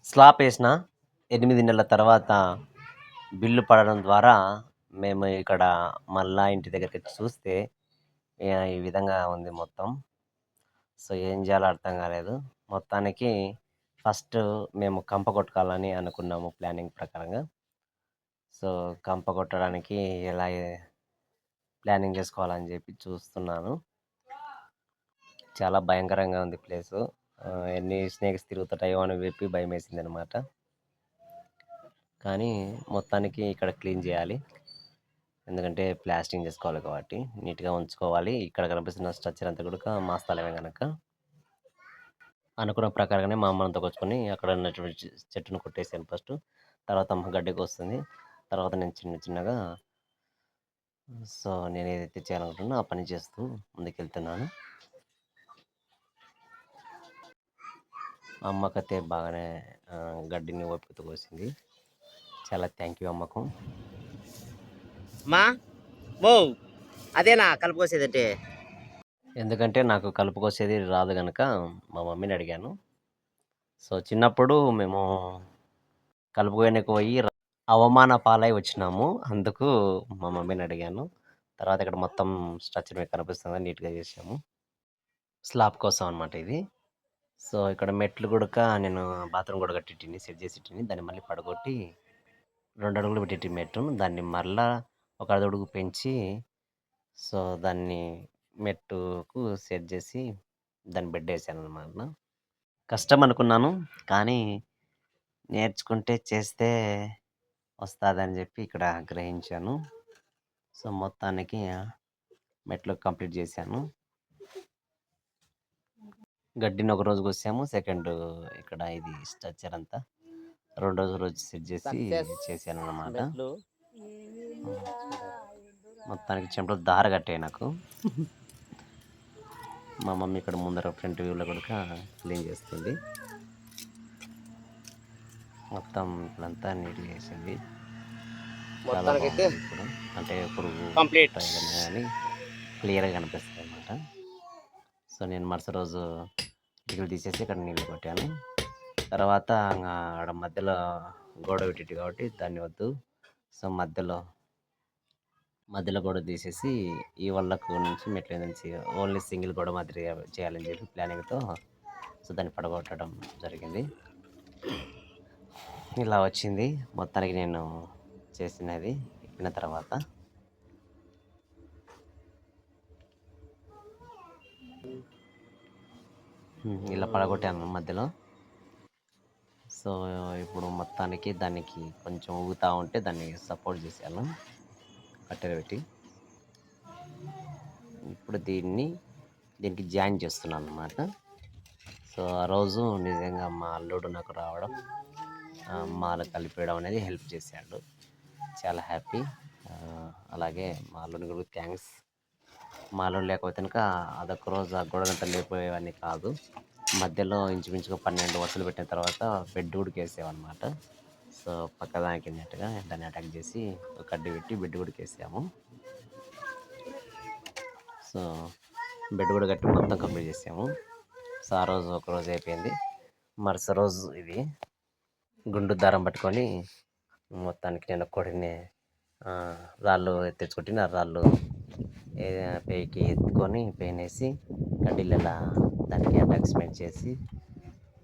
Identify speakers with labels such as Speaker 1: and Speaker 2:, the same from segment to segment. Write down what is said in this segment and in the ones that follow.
Speaker 1: Slab వేసిన 8 నెలల తర్వాత బిల్లు పడడం ద్వారా మేము ఇక్కడ మళ్ళా ఇంటి దగ్గరికి చూస్తే ఈ విధంగా ఉంది మొత్తం. సో ఏం చేయాలో అర్థం కాలేదు. మొత్తానికి ఫస్ట్ మేము కంప కొట్టుకోవాలని అనుకున్నాము ప్లానింగ్ ప్రకారంగా. సో కంప కొట్టడానికి ఎలా ప్లానింగ్ చేసుకోవాలని చెప్పి చూస్తున్నాను. చాలా భయంకరంగా ఉంది ప్లేసు. ఎన్ని స్నేక్స్ తిరుగుతుంటాయో అని చెప్పి భయం వేసింది అనమాట. కానీ మొత్తానికి ఇక్కడ క్లీన్ చేయాలి. ఎందుకంటే ప్లాస్టింగ్ చేసుకోవాలి కాబట్టి నీట్గా ఉంచుకోవాలి. ఇక్కడ కనిపిస్తున్న స్ట్రక్చర్ అంతా కూడా మా స్థలమే కనుక అనుకున్న ప్రకారంగానే మా అమ్మని తొక్కొచ్చుకొని అక్కడ ఉన్నటువంటి చెట్టును కొట్టేసాను ఫస్ట్. తర్వాత అమ్మ గడ్డకి వస్తుంది. తర్వాత నేను చిన్నగా సో నేను ఏదైతే చేయాలనుకుంటున్నా ఆ పని చేస్తూ ముందుకెళ్తున్నాను. అమ్మకైతే బాగానే గడ్డిని ఓపికతో కోసింది. చాలా థ్యాంక్ యూ అమ్మకు.
Speaker 2: మా అదేనా కలుపు కోసేదంటే?
Speaker 1: ఎందుకంటే నాకు కలుపు కోసేది రాదు కనుక మా మమ్మీని అడిగాను. సో చిన్నప్పుడు మేము కలుపు కోయడానికి పోయి అవమాన పాలై వచ్చినాము. అందుకు మా మమ్మీని అడిగాను. తర్వాత ఇక్కడ మొత్తం స్ట్రక్చర్ మీకు కనిపిస్తుంది, నీట్గా చేసాము. స్లాబ్ కోసం అనమాట ఇది. సో ఇక్కడ మెట్లు కూడా నేను బాత్రూమ్ కూడా కట్టింటిని, సెట్ చేసి ఇట్టిని. దాన్ని మళ్ళీ పడగొట్టి 2 అడుగులు పెట్టి మెట్టును దాన్ని మరలా 1 అడుగు పెంచి సో దాన్ని మెట్టుకు సెట్ చేసి దాన్ని బెడ్ వేసాను అనమాట. కష్టం అనుకున్నాను, కానీ నేర్చుకుంటే చేస్తే వస్తుందని చెప్పి ఇక్కడ గ్రహించాను. సో మొత్తానికి మెట్లు కంప్లీట్ చేశాను. గడ్డిని ఒక రోజు కోసాము. సెకండ్ ఇక్కడ ఇది స్ట్రక్చర్ అంతా 2 రోజు సెట్ చేసి చేశాను అనమాట. మొత్తానికి చెంపలు దార కట్టాయి నాకు. మా మమ్మీ ఇక్కడ ముందర ఫ్రంట్ వ్యూలో కూడా క్లీన్ చేస్తుంది. మొత్తం ఇప్పుడంతా నీట్గా చేసింది. చాలా బాగుంది ఇప్పుడు. అంటే పురుగు కానీ క్లియర్గా కనిపిస్తుంది అనమాట. సో నేను మరుసటి రోజు ఇటుకలు తీసేసి ఇక్కడ నీళ్ళు కొట్టాను. తర్వాత ఆడ మధ్యలో గోడ పెట్టి కాబట్టి దాన్ని వద్దు. సో మధ్యలో గోడ తీసేసి ఈ వాళ్ళకు నుంచి మెట్ల నుంచి ఓన్లీ సింగిల్ గోడ మాదిరి చేయాలని చెప్పి ప్లానింగ్తో సో దాన్ని పడగొట్టడం జరిగింది. ఇలా వచ్చింది మొత్తానికి నేను చేసినది. ఇప్పిన తర్వాత ఇలా పడగొట్టాను మధ్యలో. సో ఇప్పుడు మొత్తానికి దానికి కొంచెం ఊగుతూ ఉంటే దాన్ని సపోర్ట్ చేశాను కట్టెలు పెట్టి. ఇప్పుడు దీనికి జాయిన్ చేస్తున్నాను అన్నమాట. సో ఆ రోజు నిజంగా మా అల్లుడు నాకు రావడం, మాలు కలిపేయడం అనేది హెల్ప్ చేశాడు. చాలా హ్యాపీ. అలాగే మా అల్లుడిని కూడా థ్యాంక్స్. మా అల్లుడు లేకపోతే కనుక అదొక రోజు ఆ గొడవంతా లేకపోయేవన్నీ కాదు. మధ్యలో ఇంచుమించుగా 12 వరుసలు పెట్టిన తర్వాత బెడ్ కూడా వేసామన్నమాట. సో పక్కదానికి వెళ్ళినట్టుగా దాన్ని అటాక్ చేసి ఒక కడ్డీ పెట్టి బెడ్ కూడా వేసాము. సో బెడ్ కూడా కట్టి మొత్తం కంప్లీట్ చేసాము. సో ఆ రోజు ఒకరోజు అయిపోయింది. మరుసటి రోజు ఇది గుండు దారం పట్టుకొని మొత్తానికి నేను కొడిని రాళ్ళు తెచ్చుకుంటే ఆ రాళ్ళు పేయికి ఎత్తుకొని పెయినేసి కడ్డీలలో దానికి అటాచ్మెంట్ చేసి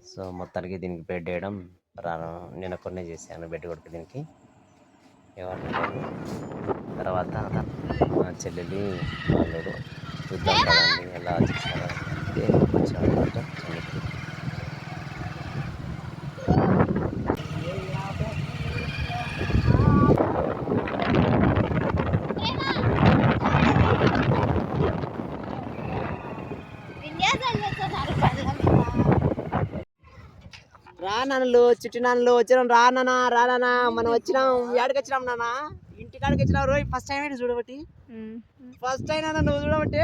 Speaker 1: సో మొత్తానికి దీనికి బెడ్ వేయడం నేను కొన్నే చేశాను. బెడ్ కొడుకు దీనికి తర్వాత చెల్లెలి వాళ్ళు చూద్దాం కదండి ఎలా చేశారంటే వచ్చామన్నమాట.
Speaker 2: రానాన్నలు చిట్టి నాన్నలు వచ్చినాం. రానా మనం వచ్చినాం. ఏడికి వచ్చినాం నాన్న? ఇంటికాడికి వచ్చినావు. రోజు ఫస్ట్ టైం ఏంటి చూడబట్టి? ఫస్ట్ టైం నాన్న నువ్వు చూడబట్టి.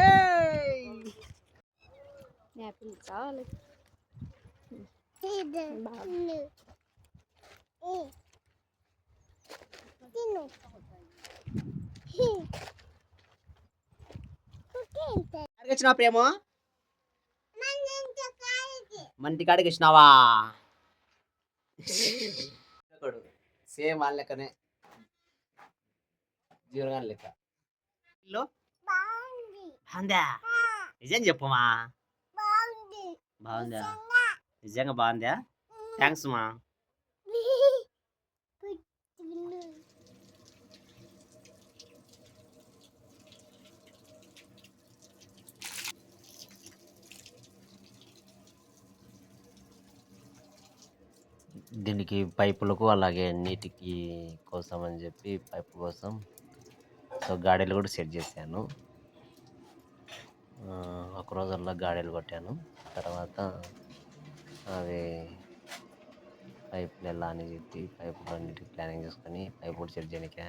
Speaker 2: ఎక్కడికి వచ్చినావు ప్రేమ? మన ఇంటికాడికి వచ్చినావా? సేమ్ వాళ్ళ లెక్కనే జీవనగాని లెక్క ఇల్లు బాగుందా నిజం చెప్పమా బాగుందా నిజంగా బాగుందా థ్యాంక్స్ మా దీనికి పైపులకు అలాగే నీటికి కోసం అని చెప్పి పైపు కోసం సో గాడీలు కూడా సెట్ చేశాను. ఒక రోజుల్లో గాడీలు కొట్టాను. తర్వాత అవి పైపులు ఎలా అని చెప్పి పైపులు అన్నిటికి ప్లానింగ్ చేసుకొని పైపు కూడా సెట్ చేయడానికే.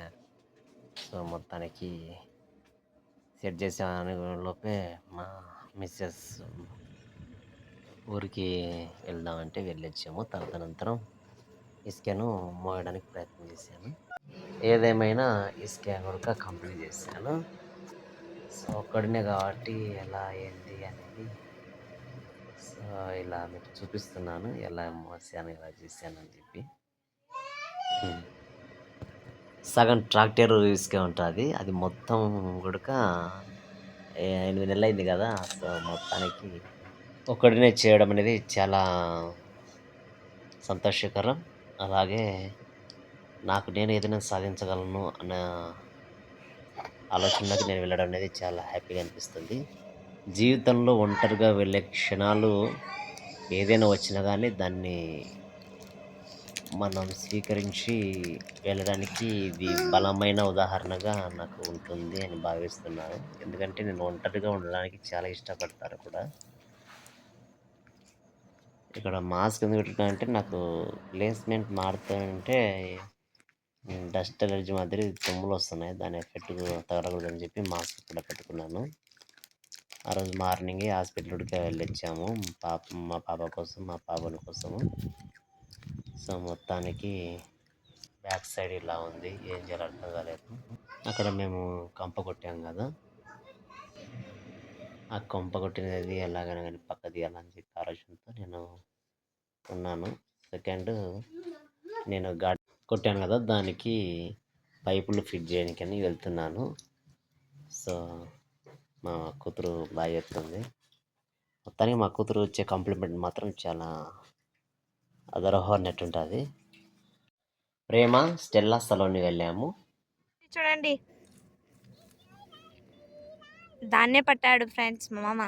Speaker 2: సో మొత్తానికి సెట్ చేసే లోపే మా మిస్సెస్ ఊరికి వెళ్దామంటే వెళ్ళొచ్చాము. తదనంతరం ఇసుకను మోయడానికి ప్రయత్నం చేశాను. ఏదేమైనా ఇసుక కూడా కంప్లీట్ చేశాను. సో ఒక్కడినే కాబట్టి ఎలా ఏంటి అనేది సో ఇలా మీకు చూపిస్తున్నాను. ఎలా మోసాను ఎలా చేశాను అని చెప్పి. సగం ట్రాక్టర్ ఇసుక ఉంటుంది. అది మొత్తం కూడా 8 నెలలు అయింది కదా. సో మొత్తానికి ఒక్కడినే చేయడం అనేది చాలా సంతోషకరం. అలాగే నాకు నేను ఏదైనా సాధించగలను అన్న ఆలోచనకి నేను వెళ్ళడం అనేది చాలా హ్యాపీగా అనిపిస్తుంది. జీవితంలో ఒంటరిగా వెళ్ళే క్షణాలు ఏదైనా వచ్చినా కానీ దాన్ని మనం స్వీకరించి వెళ్ళడానికి ఇది బలమైన ఉదాహరణగా నాకు ఉంటుంది అని భావిస్తున్నాను. ఎందుకంటే నేను ఒంటరిగా ఉండడానికి చాలా ఇష్టపడతాను కూడా. ఇక్కడ మాస్క్ ఎందుకు పెట్టుకున్నా అంటే నాకు ప్లేస్మెంట్ మారుతుంటే డస్ట్ ఎలర్జీ మాదిరి తుమ్ములు వస్తున్నాయి. దాని ఎఫెక్ట్ తగలకూడదని చెప్పి మాస్క్ కూడా పెట్టుకున్నాను. ఆ రోజు మార్నింగే హాస్పిటల్కి వెళ్ళొచ్చాము. మా పాప కోసం మా పాపల కోసము. సో మొత్తానికి బ్యాక్ సైడ్ ఇలా ఉంది. ఏం చేయాలో అర్థం కాలేదు. అక్కడ మేము కంప కొట్టాం కదా. ఆ కొంప కొట్టినది ఎలాగైనా కానీ పక్క తీయాలని చెప్పి ఆలోచనతో నేను ఉన్నాను. సెకండ్ నేను గాడి కొట్టాను కదా, దానికి పైపులు ఫిట్ చేయడానికని వెళ్తున్నాను. సో మా కూతురు బాగా చెప్తుంది. మొత్తానికి మా కూతురు వచ్చే కాంప్లిమెంట్ మాత్రం చాలా అదరహో అన్నట్టు ఉంటుంది. ప్రేమ స్టెల్లా సలోని వెళ్ళాము.
Speaker 3: చూడండి దాన్నే పట్టాడు ఫ్రెండ్స్ మా మామ.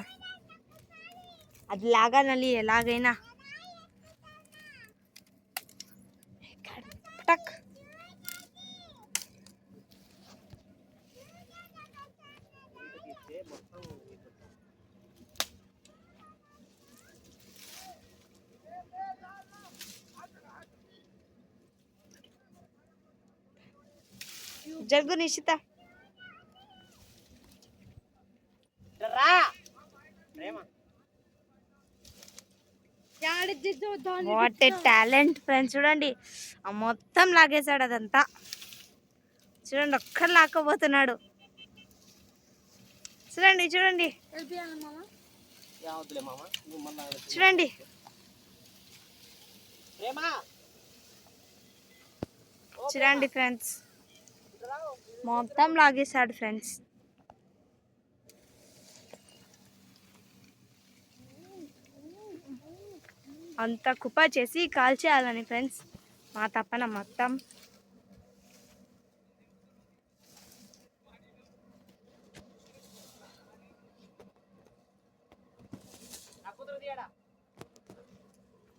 Speaker 3: అది లాగాలి ఎలాగైనా. టక్ జరుగు నిశ్చిత. What a talent friends. చూడండి ఆ మొత్తం లాగేశాడు అదంతా. చూడండి ఒక్కరు లాక్కపోతున్నాడు. చూడండి చూడండి చూడండి. చూడండి ఫ్రెండ్స్ మొత్తం లాగేశాడు ఫ్రెండ్స్. అంత కుప్ప చేసి కాల్చేయాలని ఫ్రెండ్స్ మా తప్పన మొత్తం.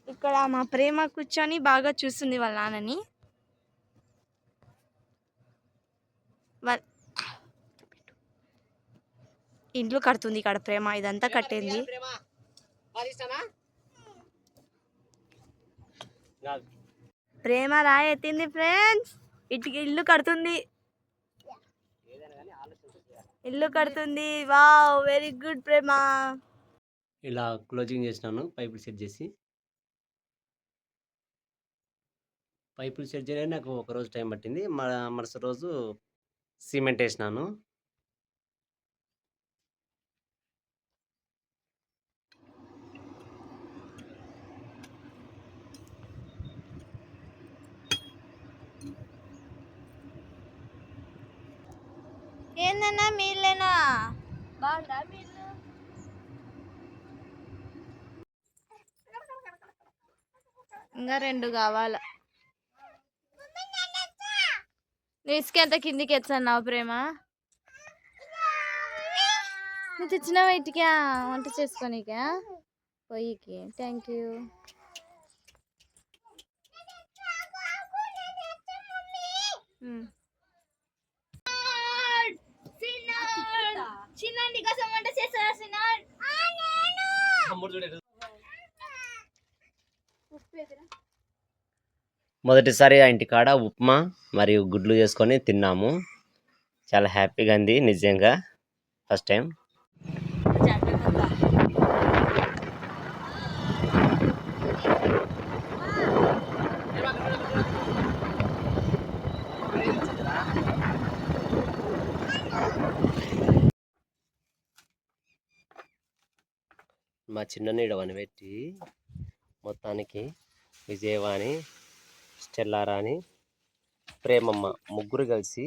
Speaker 3: ఇక్కడ మా ప్రేమ కూర్చొని బాగా చూస్తుంది వాళ్ళ నాన్నని. ఇండ్లు కడుతుంది ఇక్కడ ప్రేమ. ఇదంతా కట్టింది. ప్రేమ రాయి ఎత్తింది ఫ్రెండ్స్. ఇల్లు కడుతుంది. ఇల్లు కడుతుంది. వావ్ వెరీ గుడ్ ప్రేమ.
Speaker 1: ఇలా క్లోజింగ్ చేసినాను. పైపులు సెట్ చేసి చేయడానికి నాకు ఒక రోజు టైం పట్టింది. మరుసటి రోజు సిమెంట్ వేసినాను.
Speaker 3: ఏందన్నా మీళ్ళేనా బాగుందా మీళ్ళు ఇంకా 2 కావాల నీ ఇసుకెంత కిందికి ఎచ్చన్నావు ప్రేమ నువ్వు తెచ్చినావా ఇటుకా వంట చేసుకోనీకా పొయ్యికి థ్యాంక్ యూ
Speaker 2: మొదటిసారి ఆ ఇంటికాడ ఉప్మా మరియు గుడ్లు చేసుకొని తిన్నాము. చాలా హ్యాపీగా ఉంది నిజంగా, ఫస్ట్ టైం. మా చిన్న నీడవని పెట్టి మొత్తానికి విజయవాణి, స్టెల్లారాణి, ప్రేమమ్మ ముగ్గురు కలిసి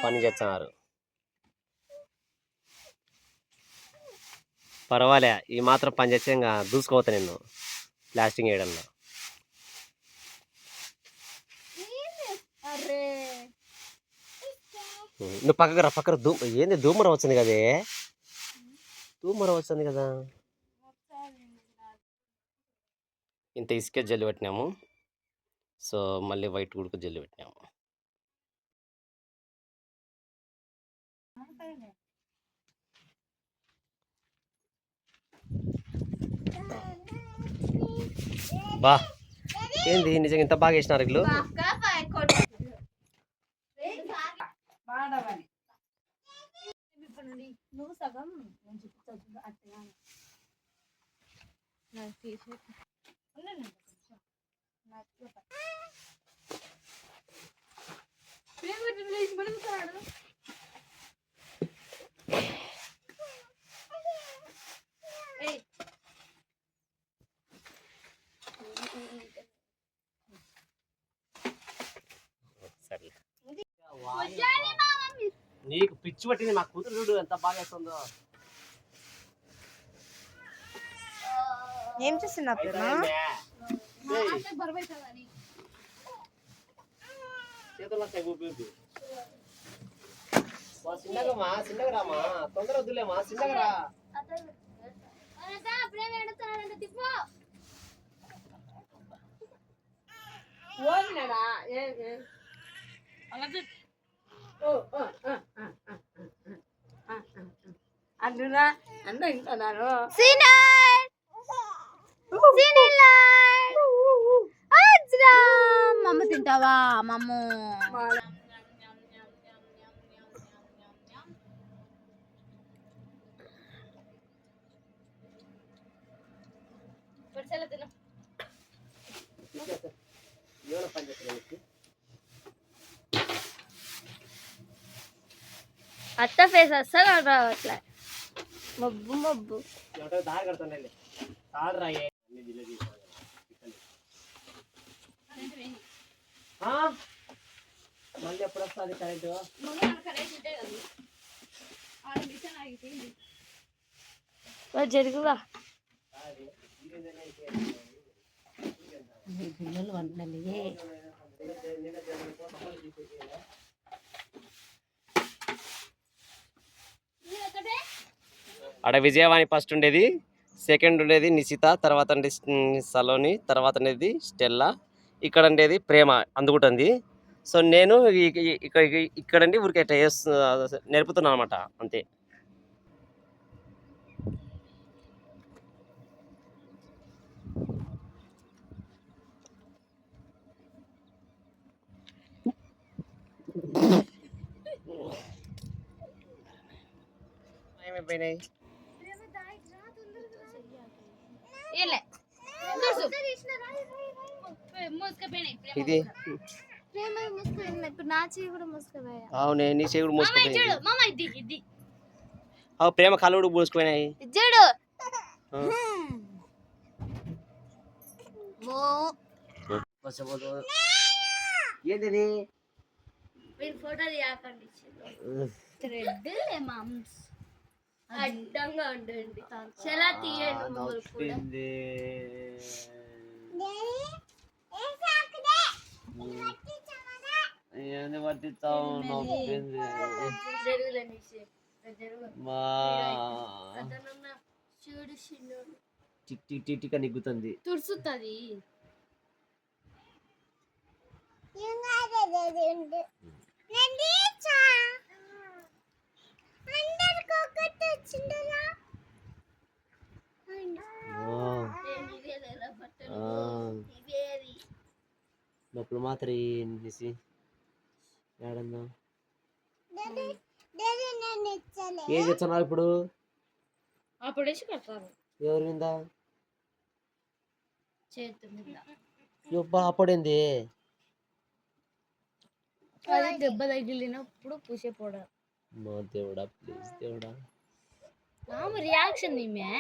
Speaker 2: పని చేస్తున్నారు. పర్వాలే, ఈ మాత్రం పని చేస్తే ఇంకా దూసుకోవతా నేను ప్లాస్టింగ్ వేయడంలో. నువ్వు పక్కకు రా, పక్కన ఏంది దూమరం వచ్చింది కదే, దూమరం వచ్చింది కదా. ఇంత ఇసుక జల్లి పెట్టినాము, సో మళ్ళీ వైట్ గుడుకు జల్లి పెట్టినాము. బా ఏంది నిజంగా ఇంత బాగా వేసినారు ఇల్లు.
Speaker 3: నువ్వు సగం అట్లా
Speaker 2: సరే, నీకు పిచ్చి పట్టింది, మా కూతురు చూడు ఎంత బాగా వేస్తుందో.
Speaker 3: ఏం చేస్తున్నా
Speaker 2: చిన్నగా చిన్నగా రామా, తొందర వద్దులేమా, చిన్నగా రా.
Speaker 4: అందునా అంద ఇంటున్నాను.
Speaker 3: మమ్మ తింటావా మమ్మ? అత్త ఫేస్ అస్సలు రావట్లే, మబ్బు మబ్బు.
Speaker 2: మళ్ళీ ఎప్పుడు వస్తుంది కరెంటు?
Speaker 3: జరుగువా
Speaker 4: పిల్లలు వంటలే.
Speaker 2: అక్కడ విజయవాణి ఫస్ట్ ఉండేది, సెకండ్ ఉండేది నిశిత, తర్వాత సలోని, తర్వాత ఉండేది స్టెల్లా, ఇక్కడ ఉండేది ప్రేమ అందుకుంటుంది. సో నేను ఇక్కడండి ఊరికి ఎట్లా నేర్పుతున్నాను అనమాట, అంతే. ఏమైపోయినాయి ఇది?
Speaker 3: నా చెయ్యి కూడా మూసుకుపోయా.
Speaker 2: అవునే, నీ చెయ్యి కూడా మూసుకుపోయింది. ప్రేమ కాళ్ళు కూడా మూసుకుపోయినాయి.
Speaker 3: చూడు
Speaker 2: ఏంటిది?
Speaker 5: మీరు ఫోటో తీయకండి థ్రెడ్ మామ్స్ అడ్డంగా ఉండండి చాలా తీయండి మమ్మల్ని కూడా
Speaker 2: నొప్పింది. ఏంది పట్టిస్తావు? నొప్పింది.
Speaker 5: జరుగులేండి జరుగు
Speaker 2: మా
Speaker 5: అతనన్న చూడు చిన్నోడు
Speaker 2: టిక్ టిక్ టిక్ టిక్ అని నిగ్గుతుంది.
Speaker 5: తుడుచుతుంది
Speaker 2: నొప్పులు మాత్రం తీసి ఏడన్నా ఏం తెచ్చున్నావు ఇప్పుడు?
Speaker 5: అప్పుడు వేసి కడతారు
Speaker 2: ఎవరి మీద?
Speaker 5: చేతి మీద
Speaker 2: యబ్బా అప్పుడేంది?
Speaker 5: అది దెబ్బ తగిలినప్పుడు పూసే పోడా
Speaker 2: మా దేవుడా ప్లీజ్ దేవుడా.
Speaker 5: రియాక్షన్ ఈమె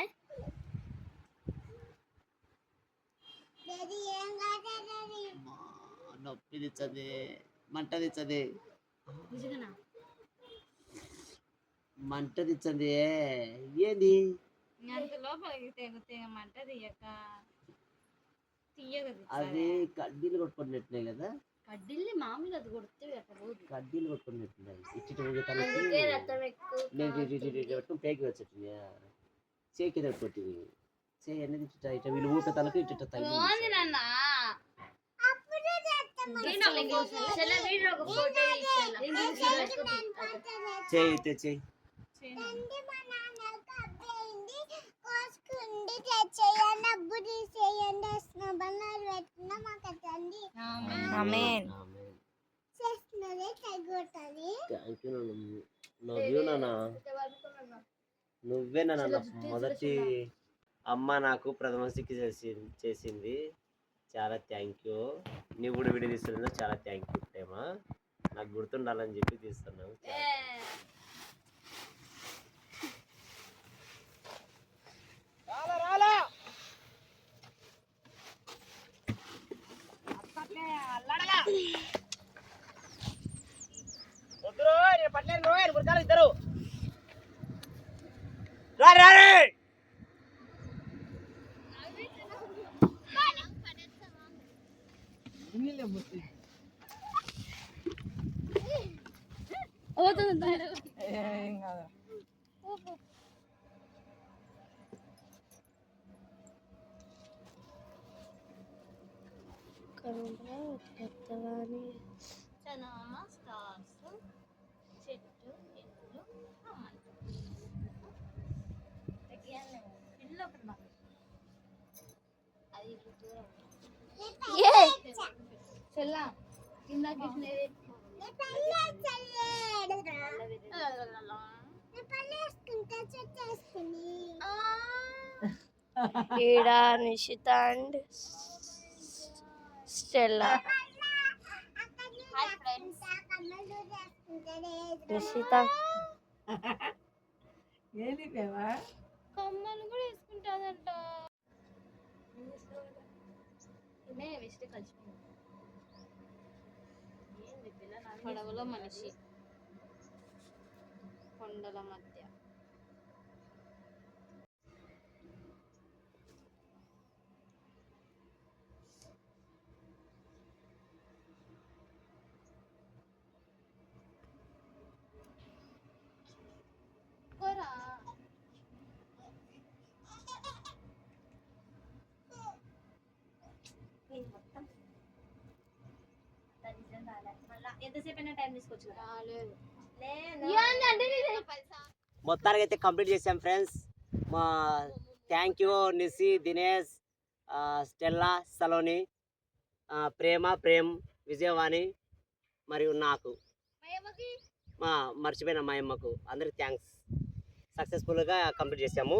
Speaker 2: నొప్పి తెచ్చది, మంట తెచ్చది,
Speaker 5: నిజంగానా
Speaker 2: మంట తెచ్చది. ఏంది
Speaker 5: అంత లోపలికి తెగమంట తీయగది
Speaker 2: అది? కడ్డీలు కొట్టుకున్నట్టున్నాయి కదా.
Speaker 5: కడ్డీల్ని మామూలుగా అది కొడితే అట్లా పోదు
Speaker 2: కడ్డీలు కొట్టుకున్నట్టున్నాయి.
Speaker 5: అందుకే రక్తం ఎక్కువ
Speaker 2: పెట్టుకుని పేకి వచ్చేట్టున్నాయా? చేకి కొట్టింది. చేయి అనేది ఇట్ట ఇట్ట వీళ్ళు ఊపే తలకు ఇట్ట తగిలి
Speaker 5: బాగుంది నాన్న
Speaker 2: చేయి అయితే చేయి.
Speaker 3: ఆమేన్.
Speaker 2: థ్యాంక్ యూ నాన్న. నువ్వే నాన్న మొదటి అమ్మ నాకు ప్రథమ చికిత్స చేసింది. చాలా థ్యాంక్ యూ. నువ్వు కూడా వీడియో తీస్తున్నా చాలా థ్యాంక్ యూ ప్రేమ. నాకు గుర్తుండాలని చెప్పి తీస్తున్నావు.
Speaker 5: చెట్టు ఇల్లు ఇల్లు ఒకటి అది చెల్లా ఇందాక
Speaker 3: ఈడ నిషిత అండ్ స్టెల్లా. నిషిత
Speaker 5: కమ్మలు కూడా వేసుకుంటాదంట. వెస్ట్ కలిసిపోయింది. పడవలో మనిషి కొండల మధ్య ఎంతసేపు అయినా టైం తీసుకోవచ్చు కదా.
Speaker 2: మొత్తానికి అయితే కంప్లీట్ చేసాం ఫ్రెండ్స్. మా thank you Nisi, Dinesh, Stella, Saloni, Prem, Vijayavani మరియు నాకు మర్చిపోయిన మా అమ్మకు అందరికి థ్యాంక్స్. సక్సెస్ఫుల్గా కంప్లీట్ చేసాము.